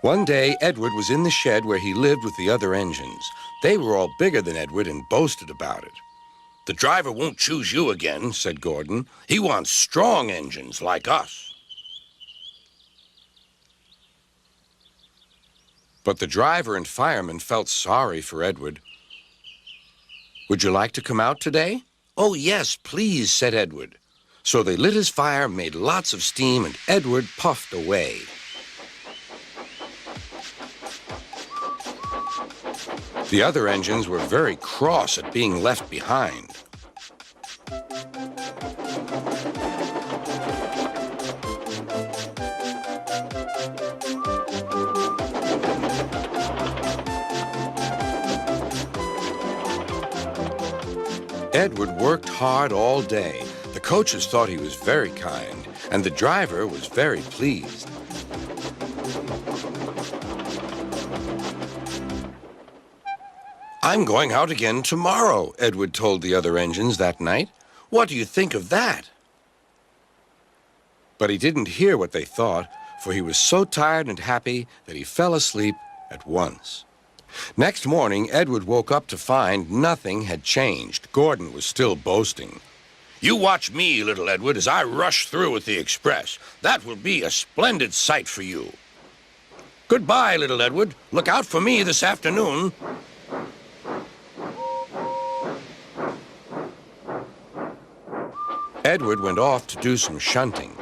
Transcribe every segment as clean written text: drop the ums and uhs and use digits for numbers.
One day, Edward was in the shed where he lived with the other engines. They were all bigger than Edward and boasted about it. "The driver won't choose you again," said Gordon. "He wants strong engines like us." But the driver and fireman felt sorry for Edward. "Would you like to come out today?" "Oh, yes, please," said Edward. So they lit his fire, made lots of steam, and Edward puffed away. The other engines were very cross at being left behind. Edward worked hard all day. The coaches thought he was very kind, and the driver was very pleased. "I'm going out again tomorrow," Edward told the other engines that night. "What do you think of that?" But he didn't hear what they thought, for he was so tired and happy that he fell asleep at once. Next morning, Edward woke up to find nothing had changed. Gordon was still boasting. "You watch me, little Edward, as I rush through with the express. That will be a splendid sight for you. Goodbye, little Edward. Look out for me this afternoon." Edward went off to do some shunting.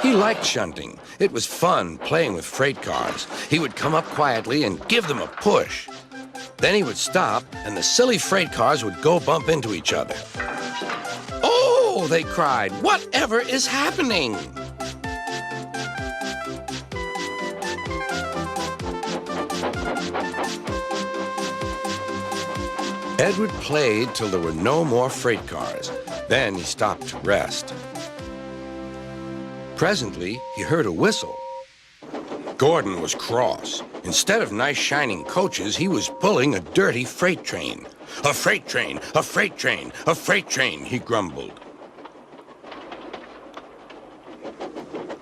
He liked shunting. It was fun playing with freight cars. He would come up quietly and give them a push. Then he would stop, and the silly freight cars would go bump into each other. "Oh!" they cried. "Whatever is happening?" Edward played till there were no more freight cars. Then he stopped to rest. Presently, he heard a whistle. Gordon was cross. Instead of nice shining coaches, he was pulling a dirty freight train. "A freight train, a freight train, a freight train," he grumbled.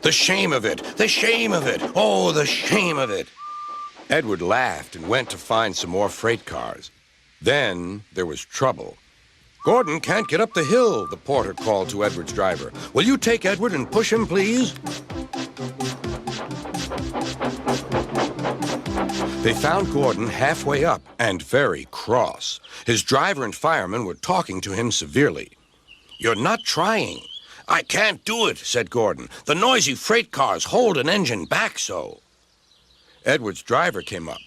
"The shame of it, the shame of it, oh, the shame of it." Edward laughed and went to find some more freight cars. Then there was trouble. "Gordon can't get up the hill," the porter called to Edward's driver. "Will you take Edward and push him, please?" They found Gordon halfway up and very cross. His driver and fireman were talking to him severely. "You're not trying." "I can't do it," said Gordon. "The noisy freight cars hold an engine back so." Edward's driver came up.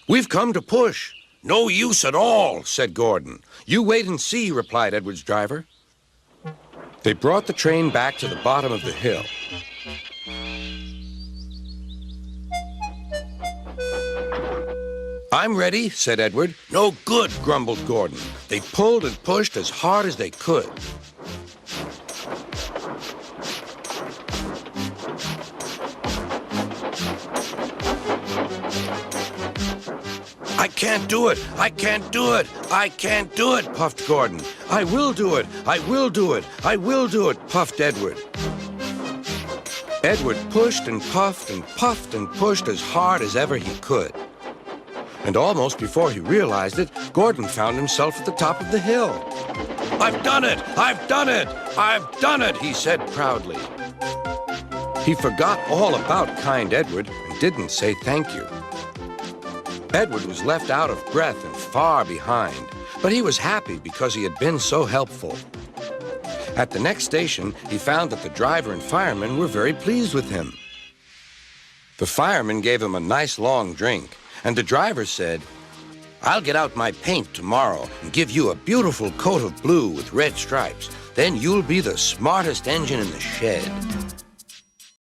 "We've come to push." "No use at all," said Gordon. "You wait and see," replied Edward's driver. They brought the train back to the bottom of the hill. "I'm ready," said Edward. "No good," grumbled Gordon. They pulled and pushed as hard as they could. "I can't do it! I can't do it! I can't do it!" puffed Gordon. "I will do it! I will do it! I will do it!" puffed Edward. Edward pushed and puffed and puffed and pushed as hard as ever he could. And almost before he realized it, Gordon found himself at the top of the hill. "I've done it! I've done it! I've done it!" he said proudly. He forgot all about kind Edward and didn't say thank you. Edward was left out of breath and far behind, but he was happy because he had been so helpful. At the next station, he found that the driver and fireman were very pleased with him. The fireman gave him a nice long drink, and the driver said, "I'll get out my paint tomorrow and give you a beautiful coat of blue with red stripes. Then you'll be the smartest engine in the shed."